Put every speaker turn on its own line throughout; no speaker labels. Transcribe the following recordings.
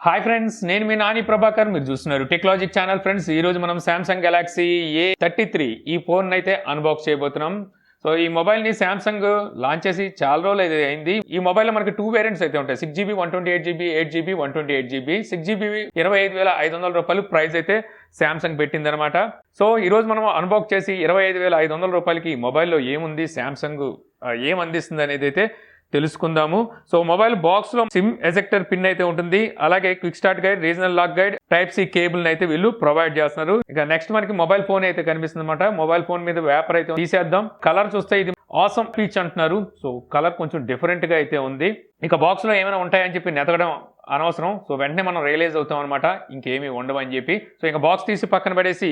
Hi friends, నేను మీ నాని ప్రభాకర్. మీరు చూస్తున్నారు టెక్నాలజిక్ ఛానల్. ఫ్రెండ్స్, ఈ రోజు మనం సామ్సంగ్ గెలాక్సీ A33 ఈ ఫోన్ అయితే అన్బాక్స్ చేయబోతున్నాం. సో ఈ మొబైల్ ని సామ్సంగ్ లాంచ్ చేసి చాలా రోజులు అయితే అయింది. ఈ మొబైల్ లో మనకి 2 వేరియంట్స్ అయితే ఉంటాయి. 6GB 128GB, 8GB 128GB. 6GB 25,500 రూపాయలు ప్రైస్ అయితే సామ్సంగ్ పెట్టింది అనమాట. సో ఈ రోజు మనం అన్బాక్స్ చేసి 25,500 రూపాయలకి ఈ మొబైల్లో ఏముంది, సామ్సంగ్ ఏం అందిస్తుంది అనేది అయితే తెలుసుకుందాము. సో మొబైల్ బాక్స్ లో సిమ్ ఎజెక్టర్ పిన్ అయితే ఉంటుంది. అలాగే quick start guide, regional lock guide, type C cable అయితే వీళ్ళు ప్రొవైడ్ చేస్తున్నారు. ఇక నెక్స్ట్ మనకి మొబైల్ ఫోన్ అయితే కనిపిస్తుంది అనమాట. మొబైల్ ఫోన్ మీద వ్యాపర్ అయితే తీసేద్దాం. కలర్ చూస్తే ఇది ఆసమ్ పీచ్ అంటున్నారు. సో కలర్ కొంచెం డిఫరెంట్ గా అయితే ఉంది. ఇక బాక్స్ లో ఏమైనా ఉంటాయని చెప్పి నెతకడం అనవసరం. సో వెంటనే మనం రియలైజ్ అవుతాం అనమాట, ఇంకేమీ ఉండవని చెప్పి. సో ఇంకా బాక్స్ తీసి పక్కన పడేసి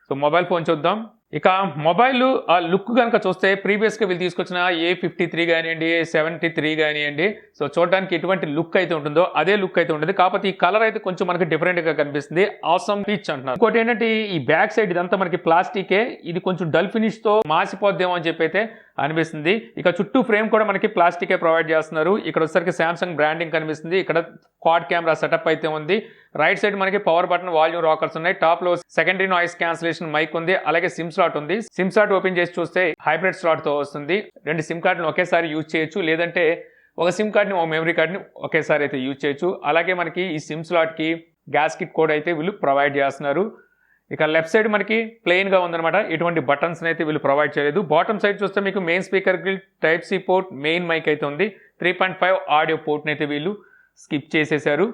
సో మొబైల్ ఫోన్ చూద్దాం. ఇక మొబైల్ ఆ లుక్ కనుక చూస్తే ప్రీవియస్గా వీళ్ళు తీసుకొచ్చిన A53 కానివ్వండి, A73 కానివ్వండి, సో చూడడానికి ఎటువంటి లుక్ అయితే ఉంటుందో అదే లుక్ అయితే ఉంటుంది. కాకపోతే ఈ కలర్ అయితే కొంచెం మనకి డిఫరెంట్గా కనిపిస్తుంది. ఆసమ్ పీచ్ అంటున్నారు. ఇంకోటి ఏంటంటే ఈ బ్యాక్ సైడ్ ఇదంతా మనకి ప్లాస్టికే. ఇది కొంచెం డల్ ఫినిష్తో మాసిపోద్దేమో అని చెప్పి అయితే అనిపిస్తుంది. ఇక చుట్టూ ఫ్రేమ్ కూడా మనకి ప్లాస్టికే ప్రొవైడ్ చేస్తున్నారు. ఇక్కడ వచ్చేసరికి సామ్సంగ్ బ్రాండింగ్ కనిపిస్తుంది. ఇక్కడ క్వాడ్ కెమెరా సెటప్ అయితే ఉంది. రైట్ సైడ్ మనకి పవర్ బటన్, వాల్యూమ్ రాకర్స్ ఉన్నాయి. టాప్ లో సెకండరీ నాయిస్ క్యాన్సిలేషన్ మైక్ ఉంది. అలాగే సిమ్ స్లాట్ ఉంది. సిమ్ స్లాట్ ఓపెన్ చేసి చూస్తే హైబ్రిడ్ స్లాట్ తో వస్తుంది. 2 సిమ్ కార్డును ఒకేసారి యూజ్ చేయొచ్చు, లేదంటే ఒక సిమ్ కార్డ్ని ఒక మెమరీ కార్డ్ని ఒకేసారి అయితే యూజ్ చేయొచ్చు. అలాగే మనకి ఈ సిమ్ స్లాట్ కి గ్యాస్ కిట్ కోడ్ అయితే వీళ్ళు ప్రొవైడ్ చేస్తున్నారు. ఇక లెఫ్ట్ సైడ్ మనకి ప్లెయిన్ గా ఉందన్నమాట. ఎటువంటి బటన్స్ అయితే వీళ్ళు ప్రొవైడ్ చేయలేదు. బాటమ్ సైడ్ చూస్తే మీకు మెయిన్ స్పీకర్ కి type C port, main mic అయితే ఉంది. 3.5 ఆడియో పోర్ట్ అయితే వీళ్ళు స్కిప్ చేసేసారు.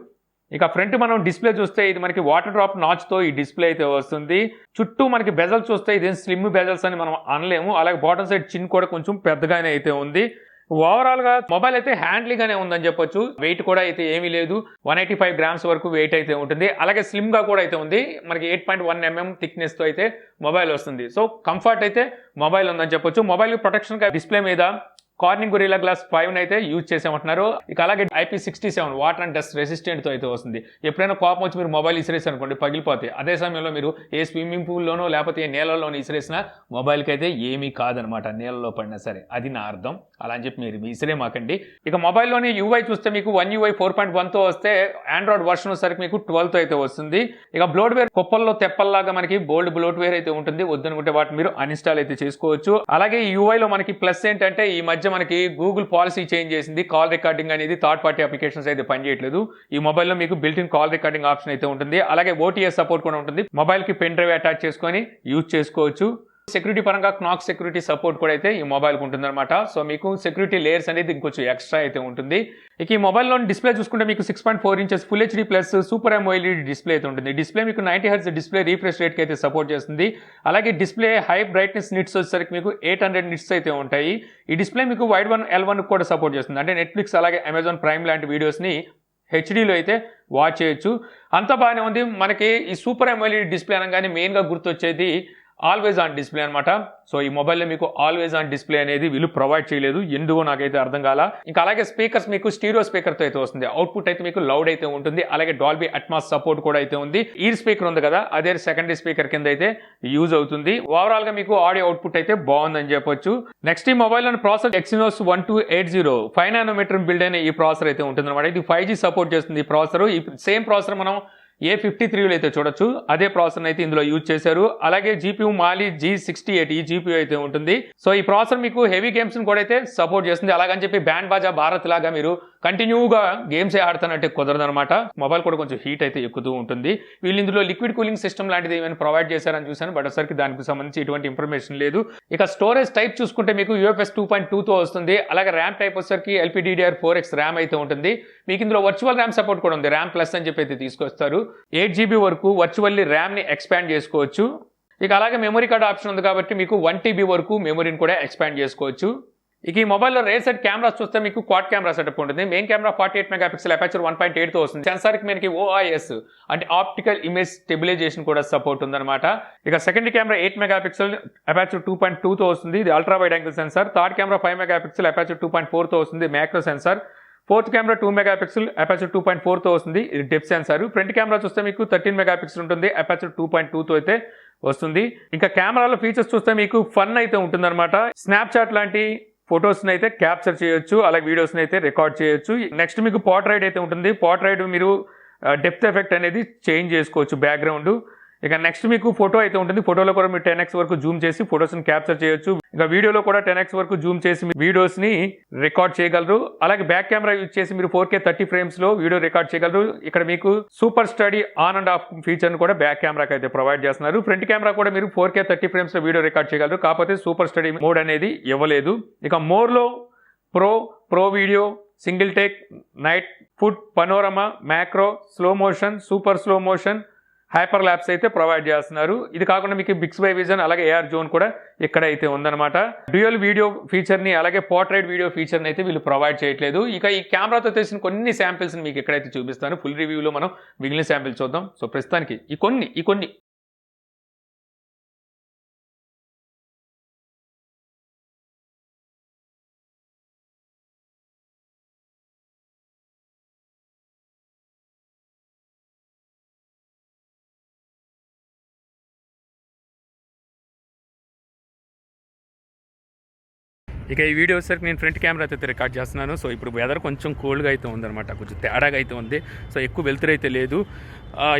ఇక ఫ్రంట్ మనం డిస్ప్లే చూస్తే ఇది మనకి వాటర్ డ్రాప్ నాచ్ తో ఈ డిస్ప్లే అయితే వస్తుంది. చుట్టూ మనకి బెజల్ చూస్తే ఇదేం స్లిమ్ బెజల్స్ అని మనం అనలేము. అలాగే బాటమ్ సైడ్ చిన్ కూడా కొంచెం పెద్దగానే అయితే ఉంది. ఓవరాల్ గా మొబైల్ అయితే హ్యాండ్లీగానే ఉందని చెప్పొచ్చు. వెయిట్ కూడా అయితే ఏమీ లేదు. 185 గ్రామ్స్ వరకు వెయిట్ అయితే ఉంటుంది. అలాగే స్లిమ్ గా కూడా అయితే ఉంది. మనకి 8.1mm థిక్నెస్ తో అయితే మొబైల్ వస్తుంది. సో కంఫర్ట్ అయితే మొబైల్ ఉందని చెప్పొచ్చు. మొబైల్ ప్రొటెక్షన్ గా డిస్ప్లే మీద కార్నింగ్ గొరిల్లా గ్లాస్ 5 అయితే యూజ్ చేసామంటున్నారు. ఇక అలాగే IP67 water and dust resistant తో అయితే వస్తుంది. ఎప్పుడైనా కోపం వచ్చి మీరు మొబైల్ ఇసిరేసి అనుకోండి, పగిలిపోతాయి. అదే సమయంలో మీరు ఏ స్విమ్మింగ్ పూల్లోనో లేకపోతే ఏ నీళ్ళలోనో ఇసిరేసినా మొబైల్కి అయితే ఏమీ కాదనమాట, నీళ్ళలో పడినా సరే. అది నా అర్థం. అలా అని చెప్పి మీరు ఇసిరేమాకండి. ఇక మొబైల్లోని UI చూస్తే మీకు One UI 4.1తో వస్తే ఆండ్రాయిడ్ వర్షన్ వచ్చేసరికి మీకు 12తో అయితే వస్తుంది. ఇక బ్లోట్వేర్ కుప్పల్లో తెప్పల్లాగా మనకి బోల్డ్ బ్లోట్వేర్ అయితే ఉంటుంది. వద్దనుకుంటే వాటిని మీరు అన్ఇన్స్టాల్ అయితే చేసుకోవచ్చు. అలాగే ఈ UIలో మనకి ప్లస్ ఏంటంటే ఈ మధ్య మనకి గూగుల్ పాలసీ చేంజ్ చేసింది. కాల్ రికార్డింగ్ అనేది థర్డ్ పార్టీ అప్లికేషన్స్ అయితే పనిచేయట్లేదు. ఈ మొబైల్లో మీకు built in call recording option అయితే ఉంటుంది. అలాగే OTS సపోర్ట్ కూడా ఉంటుంది. మొబైల్ కి పెన్ డ్రైవ్ అటాచ్ చేసుకొని యూజ్ చేసుకోవచ్చు. సెక్యూరిటీ పరంగా క్నాక్ సెక్యూరిటీ సపోర్ట్ కూడా అయితే ఈ మొబైల్కి ఉంటుంది అనమాట. సో మీకు సెక్యూరిటీ లేయర్స్ అనేది ఇంకొంచెం ఎక్స్ట్రా అయితే ఉంటుంది. ఇక ఈ మొబైల్లో డిస్ప్లే చూసుకుంటే మీకు 6.4 inches full HD plus super AMOLED display అయితే ఉంటుంది. డిస్ప్లే మీకు 90 Hz డిస్ప్లే రీఫ్రెష్ రేట్కి అయితే సపోర్ట్ చేస్తుంది. అలాగే డిస్ప్లే హై బ్రైట్నెస్ నిట్స్ వచ్చేసరికి మీకు 800 నిట్స్ అయితే ఉంటాయి. ఈ డిస్ప్లే మీకు వైడ్ 1 L1 కూడా సపోర్ట్ చేస్తుంది. అంటే నెట్ఫ్లిక్స్ అలాగే అమెజాన్ ప్రైమ్ లాంటి వీడియోస్ని హెచ్డీలో అయితే వాచ్ చేయొచ్చు. అంతా బాగానే ఉంది. మనకి ఈ సూపర్ AMOLED డిస్ప్లే అనగానే మెయిన్గా గుర్తొచ్చేది ఆల్వేజ్ ఆన్ డిస్ప్లే అనమాట. సో ఈ మొబైల్లో మీకు ఆల్వేజ్ ఆన్ డిస్ప్లే అనేది వీళ్ళు ప్రొవైడ్ చేయలేదు. ఎందుకో నాకైతే అర్థం కాల. ఇంకా అలాగే స్పీకర్స్ మీకు స్టీరియో స్పీకర్తో అయితే వస్తుంది. అవుట్పుట్ అయితే మీకు లౌడ్ అయితే ఉంటుంది. అలాగే డాల్బీ అట్మాస్ సపోర్ట్ కూడా అయితే ఉంది. ఈర్ స్పీకర్ ఉంది కదా, అదే సెకండరీ స్పీకర్ కింద అయితే యూజ్ అవుతుంది. ఓవరాల్ గా మీకు ఆడియో అవుట్పుట్ అయితే బాగుందని చెప్పొచ్చు. నెక్స్ట్ ఈ మొబైల్లోని ప్రాసెసర్ Exynos 1280 5nm బిల్డ్ అయిన ఈ ప్రాసెసర్ అయితే ఉంటుంది అనమాట. ఇది 5G సపోర్ట్ చేస్తుంది. ఈ ప్రాసెసర్, ఈ సేమ్ ప్రాసెసర్ మనం A53లో అయితే చూడొచ్చు. అదే ప్రాసెసర్ అయితే ఇందులో యూజ్ చేశారు. అలాగే GPU మాలి G68 ఈ GPU అయితే ఉంటుంది. సో ఈ ప్రాసెసర్ మీకు హెవీ గేమ్స్ కూడా అయితే సపోర్ట్ చేస్తుంది. అలాగని చెప్పి బ్యాండ్ బాజా భారత్ లాగా మీరు కంటిన్యూగా గేమ్స్ ఆడుతానంటే కుదరదు అనమాట. మొబైల్ కూడా కొంచెం హీట్ అయితే ఎక్కుతూ ఉంటుంది. వీళ్ళు ఇందులో లిక్విడ్ కూలింగ్ సిస్టమ్ లాంటిది ఏమైనా ప్రొవైడ్ చేశారని చూశాను, బట్ ఒకసారికి దానికి సంబంధించి ఎటువంటి ఇన్ఫర్మేషన్ లేదు. ఇక స్టోరేజ్ టైప్ చూసుకుంటే మీకు UFS 2.2తో వస్తుంది. అలాగే ర్యామ్ టైప్ వచ్చేసరికి LPDDR4X ర్యామ్ అయితే ఉంటుంది. మీకు ఇందులో వర్చువల్ ర్యామ్ సపోర్ట్ కూడా ఉంది. ర్యామ్ ప్లస్ అని చెప్పి అయితే తీసుకొస్తారు. 8GB వరకు వర్చువల్లీ ర్యామ్ ని ఎక్స్పాండ్ చేసుకోవచ్చు. ఇక అలాగే మెమరీ కార్డ్ ఆప్షన్ ఉంది కాబట్టి మీకు 1TB వరకు మెమరీని కూడా ఎక్స్పాండ్ చేసుకోవచ్చు. ఇక ఈ మొబైల్లో రేర్ సైడ్ కెమెరాస్ చూస్తే మీకు క్వాడ్ కెమెరా సెటప్ ఉంటుంది. మెయిన్ కెమెరా 48 మెగాపిక్సెల్ అపర్చర్ 1.8తో వస్తుంది. సెన్సార్కి మనకి OIS అంటే ఆప్టికల్ ఇమేజ్ స్టెబిలైజేషన్ కూడా సపోర్ట్ ఉందన్నమాట. ఇక సెకండరీ కెమెరా 8 మెగాపిక్సెల్ అపర్చర్ 2.2తో వస్తుంది. ఇది ultra wide angle sensor. Third camera 5 megapixel aperture 2.4తో వస్తుంది. Macro sensor. Fourth camera 2 megapixel aperture 2.4తో వస్తుంది. ఇది డెప్త్ సెన్సార్. ఫ్రంట్ కెమెరా చూస్తే మీకు 13 మెగాపిక్సెల్ ఉంటుంది. అపర్చర్ 2.2తో అయితే వస్తుంది. ఇంకా కెమెరాలో ఫీచర్స్ చూస్తే మీకు ఫన్ అయితే ఉంటుందన్నమాట. స్నాప్చాట్ లాంటి ఫొటోస్ అయితే క్యాప్చర్ చేయొచ్చు, అలాగే వీడియోస్ అయితే రికార్డ్ చేయొచ్చు. నెక్స్ట్ మీకు పోర్ట్రైట్ అయితే ఉంటుంది. పోర్ట్రైట్ మీరు డెప్త్ ఎఫెక్ట్ అనేది చేంజ్ చేసుకోవచ్చు బ్యాక్గ్రౌండ్. ఇక నెక్స్ట్ మీకు ఫోటో అయితే ఉంటుంది. ఫోటోలో కూడా మీరు 10x వరకు జూమ్ చేసి ఫొటోస్ని క్యాప్చర్ చేయొచ్చు. ఇక వీడియోలో కూడా 10x వరకు జూమ్ చేసి వీడియోస్ని రికార్డ్ చేయగలరు. అలాగే బ్యాక్ కెమెరా యూజ్ చేసి మీరు 4K 30 ఫ్రేమ్స్లో వీడియో రికార్డ్ చేయగలరు. ఇక్కడ మీకు super study on and of ఫీచర్ని కూడా బ్యాక్ కెమెరాకి అయితే ప్రొవైడ్ చేస్తున్నారు. ఫ్రంట్ కెమెరా కూడా మీరు 4K 30 ఫ్రేమ్స్లో వీడియో రికార్డ్ చేయగలరు. కాకపోతే సూపర్ స్టడీ మోడ్ అనేది ఇవ్వలేదు. ఇక మోర్లో pro video, single take, night food, panorama, macro, slow motion, super slow motion, hyper lapse అయితే ప్రొవైడ్ చేస్తున్నారు. ఇది కాకుండా మీకు బిక్స్ బై విజన్ అలాగే AR జోన్ కూడా ఇక్కడ అయితే ఉందన్నమాట. డ్యూయల్ వీడియో ఫీచర్ని అలాగే పోర్ట్రైట్ వీడియో ఫీచర్ని అయితే వీళ్ళు ప్రొవైడ్ చేయట్లేదు. ఇక ఈ కెమెరాతో తెచ్చిన కొన్ని శాంపిల్స్ని మీకు ఎక్కడైతే చూపిస్తాను. ఫుల్ రివ్యూలో మనం మిగిలిన శాంపిల్స్ చూద్దాం. సో ప్రస్తుతానికి ఈ కొన్ని ఇక ఈ వీడియో వచ్చేసరికి నేను ఫ్రంట్ కెమెరా అయితే రికార్డ్ చేస్తున్నాను. సో ఇప్పుడు వెదర్ కొంచెం కోల్డ్గా అయితే ఉందన్నమాట, కొంచెం తేడాగా అయితే ఉంది. సో ఎక్కువ వెలుతురు అయితే లేదు.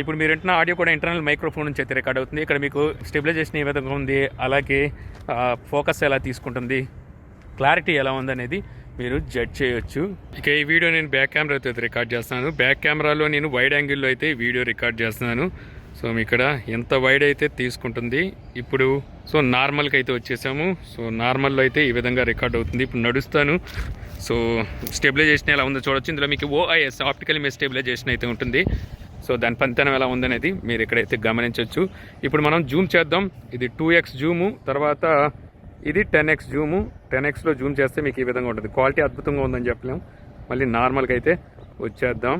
ఇప్పుడు మీరు వింటున్న ఆడియో కూడా ఇంటర్నల్ మైక్రోఫోన్ నుంచి అయితే రికార్డ్ అవుతుంది. ఇక్కడ మీకు స్టెబిలైజేషన్ ఏ విధంగా ఉంది, అలాగే ఫోకస్ ఎలా తీసుకుంటుంది, క్లారిటీ ఎలా ఉందనేది మీరు జడ్జ్ చేయొచ్చు. ఇక ఈ వీడియో నేను బ్యాక్ కెమెరా అయితే రికార్డ్ చేస్తున్నాను. బ్యాక్ కెమెరాలో నేను వైడ్ యాంగిల్లో అయితే వీడియో రికార్డ్ చేస్తున్నాను. సో ఇక్కడ ఎంత వైడ్ అయితే తీసుకుంటుంది. ఇప్పుడు సో నార్మల్కి అయితే వచ్చేసాము. సో నార్మల్లో అయితే ఈ విధంగా రికార్డ్ అవుతుంది. ఇప్పుడు నడుస్తాను. సో స్టెబిలైజేషన్ ఎలా ఉందో చూడొచ్చు. ఇందులో మీకు OIS ఆప్టికల్ ఇమేజ్ స్టెబిలైజేషన్ అయితే ఉంటుంది. సో దాని పనితనం ఎలా ఉందనేది మీరు ఇక్కడైతే గమనించవచ్చు. ఇప్పుడు మనం జూమ్ చేద్దాం. ఇది 2x జూము, తర్వాత ఇది 10x జూము. 10xలో జూమ్ చేస్తే మీకు ఈ విధంగా ఉంటుంది. క్వాలిటీ అద్భుతంగా ఉందని చెప్పలేము. మళ్ళీ నార్మల్కి అయితే వచ్చేద్దాం.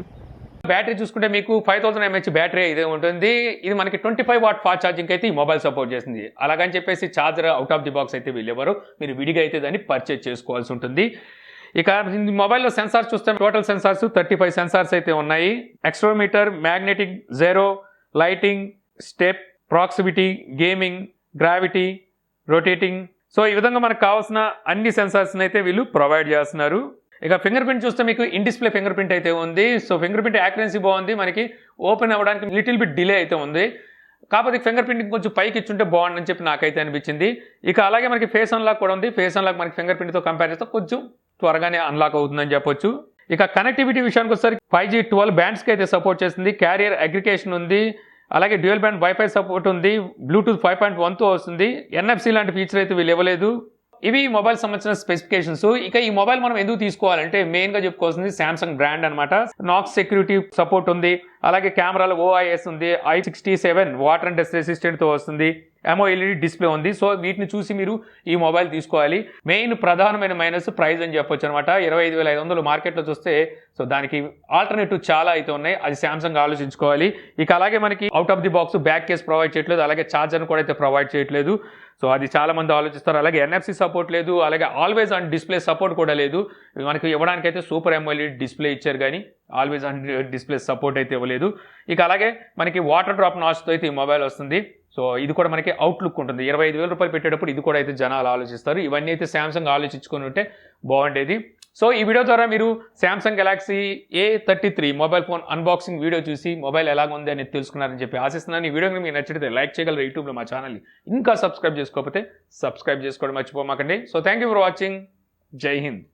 బ్యాటరీ చూసుకుంటే మీకు 5000 mAh బ్యాటరీ అయితే ఉంటుంది. ఇది మనకి 25 వాట్ ఫాస్ట్ ఛార్జింగ్ అయితే ఈ మొబైల్ సపోర్ట్ చేస్తుంది. అలాగని చెప్పేసి charger out of the box అయితే వీళ్ళెవరు, మీరు విడిగా అయితే దాన్ని పర్చేజ్ చేసుకోవాల్సి ఉంటుంది. ఇక మొబైల్లో సెన్సార్స్ చూస్తే టోటల్ సెన్సార్స్ 35 సెన్సార్స్ అయితే ఉన్నాయి. Accelerometer, magnetic, zero, lighting, step, proximity, gaming, gravity, rotating. So ఈ విధంగా మనకు కావాల్సిన అన్ని సెన్సార్స్ని అయితే వీళ్ళు ప్రొవైడ్ చేస్తున్నారు. ఇక ఫింగర్ ప్రింట్ చూస్తే మీకు ఇన్ డిస్ప్లే ఫింగర్ ప్రింట్ అయితే ఉంది. సో ఫింగర్ ప్రింట్ యాక్యురసీ బాగుంది. మనకి ఓపెన్ అవ్వడానికి లిటిల్ బిట్ డిలే అయితే ఉంది. కాకపోతే ఫింగర్ ప్రింట్ కొంచెం పైకి ఇచ్చుంటే బాగుందని చెప్పి నాకైతే అనిపించింది. ఇక అలాగే మనకి ఫేస్ అన్లాక్ కూడా ఉంది. ఫేస్ అన్లాక్ మనకి ఫింగర్ ప్రింట్తో కంపేర్ చేస్తే కొంచెం త్వరగానే అన్లాక్ అవుతుందని చెప్పొచ్చు. ఇక కనెక్టివిటీ విషయానికి వచ్చేసరికి 5G 12 బ్యాండ్స్కి అయితే సపోర్ట్ చేస్తుంది. క్యారియర్ అగ్రిగేషన్ ఉంది. అలాగే డ్యూయల్ బ్యాండ్ వైఫై సపోర్ట్ ఉంది. బ్లూటూత్ 5.1తో వస్తుంది. NFC లాంటి ఫీచర్ అయితే వీళ్ళు ఇవ్వలేదు. ఇవి మొబైల్ సంబంధించిన స్పెసిఫికేషన్స్. ఇక ఈ మొబైల్ మనం ఎందుకు తీసుకోవాలంటే మెయిన్గా చెప్పుకోవాల్సింది శాంసంగ్ బ్రాండ్ అనమాట. నాక్స్ సెక్యూరిటీ సపోర్ట్ ఉంది. అలాగే కెమెరాలో OIS ఉంది. I67 వాటర్ అండ్ డస్ట్ రెసిస్టెంట్తో వస్తుంది. AMOLED డిస్ప్లే ఉంది. సో వీటిని చూసి మీరు ఈ మొబైల్ తీసుకోవాలి. మెయిన్ ప్రధానమైన మైనస్ ప్రైస్ అని చెప్పొచ్చు అనమాట. 25,500 మార్కెట్లో చూస్తే సో దానికి ఆల్టర్నేటివ్ చాలా అయితే ఉన్నాయి. అది శాంసంగ్ ఆలోచించుకోవాలి. ఇక అలాగే మనకి out of the box back case provide చేయట్లేదు. అలాగే ఛార్జర్ని కూడా అయితే ప్రొవైడ్ చేయట్లేదు. సో అది చాలా మంది ఆలోచిస్తారు. అలాగే NFC సపోర్ట్ లేదు. అలాగే ఆల్వేస్ ఆన్ డిస్ప్లే సపోర్ట్ కూడా లేదు. మనకి ఇవ్వడానికైతే సూపర్ AMOLED డిస్ప్లే ఇచ్చారు కానీ ఆల్వేస్ ఆన్ డిస్ప్లే సపోర్ట్ అయితే ఇవ్వలేదు. ఇక అలాగే మనకి వాటర్ డ్రాప్ నాచ్తో అయితే ఈ మొబైల్ వస్తుంది. సో ఇది కూడా మనకి అవుట్లుక్ ఉంటుంది. 25,000 రూపాయలు పెట్టేటప్పుడు ఇది కూడా అయితే జనాలు ఆలోచిస్తారు. ఇవన్నీ అయితే శాంసంగ్ ఆలోచించుకొని ఉంటే బాగుండేది. సో ఈ వీడియో ద్వారా మీరు Samsung Galaxy A33 mobile phone unboxing video చూసి మొబైల్ ఎలాగ ఉంది అనేది తెలుసుకున్నారని చెప్పి ఆశిస్తున్నాను. ఈ వీడియో మీకు నచ్చితే లైక్ చేయగలరు. యూట్యూబ్లో మా ఛానల్ని ఇంకా సబ్స్క్రైబ్ చేసుకోకపోతే సబ్స్క్రైబ్ చేసుకోవడం మర్చిపోమాకండి. So thank you for watching. జై హింద్.